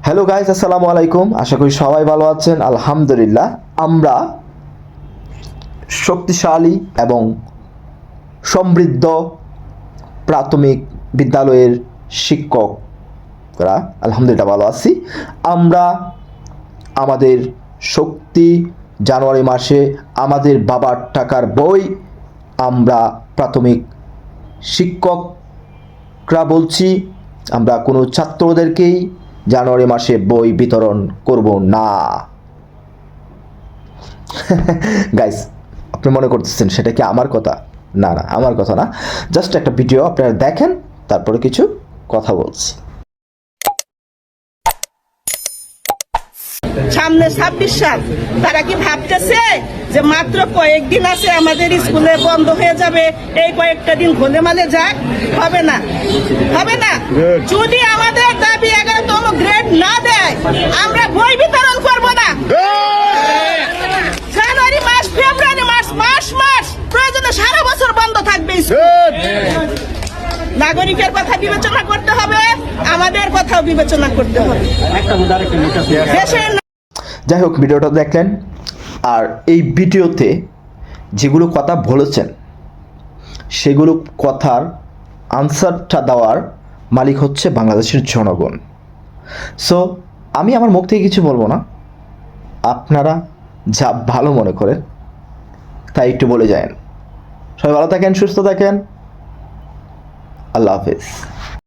Hello guys, আসসালামু আলাইকুম। আশা করি সবাই ভালো আছেন। আলহামদুলিল্লাহ, আমরা শক্তিশালী এবং সমৃদ্ধ প্রাথমিক বিদ্যালয়ের শিক্ষকরা আলহামদুলিল্লাহ ভালো আছি। আমরা আমাদের শক্তি জানুয়ারি মাসে আমাদের বাবার টাকার বই আমরা প্রাথমিক শিক্ষকরা বলছি, আমরা কোনো ছাত্রদেরকেই জানুয়ারি মাসে বই বিতরণ করব না। গাইস, আপনি মনে করতেছেন সেটা কি আমার কথা? না না, আমার কথা না, জাস্ট একটা ভিডিও আপনারা দেখেন, তারপরে কিছু কথা বলছি। সামনে 26 সাল, তারা কি ভাবতেছে যে মাত্র কয়েকদিন আছে আমাদের স্কুলে বন্ধ হয়ে যাবে, এই কয়েকটা দিন ঘলে মালে যাক? হবে না, হবে না। যদি আমাদের দাবি 11তম গ্রেড না দেয়, আমরা বই বিতরণ করব না। জানুয়ারি মাস, ফেব্রুয়ারি মাস, মাস প্রয়োজনে সারা বছর বন্ধ থাকবে স্কুল। নাগরিকের কথা বিবেচনা করতে হবে, আমাদের কথাও বিবেচনা করতে হবে। যাই হোক, ভিডিওটা দেখলেন, আর এই ভিডিওতে যেগুলো কথা বলেছেন সেগুলো কথার আনসারটা দেওয়ার মালিক হচ্ছে বাংলাদেশের জনগণ। সো আমি আমার মুখ থেকে কিছু বলবো না, আপনারা যা ভালো মনে করেন তাই একটু বলে যান। সবাই ভালো থাকেন, সুস্থ থাকেন, আল্লাহ হাফেজ।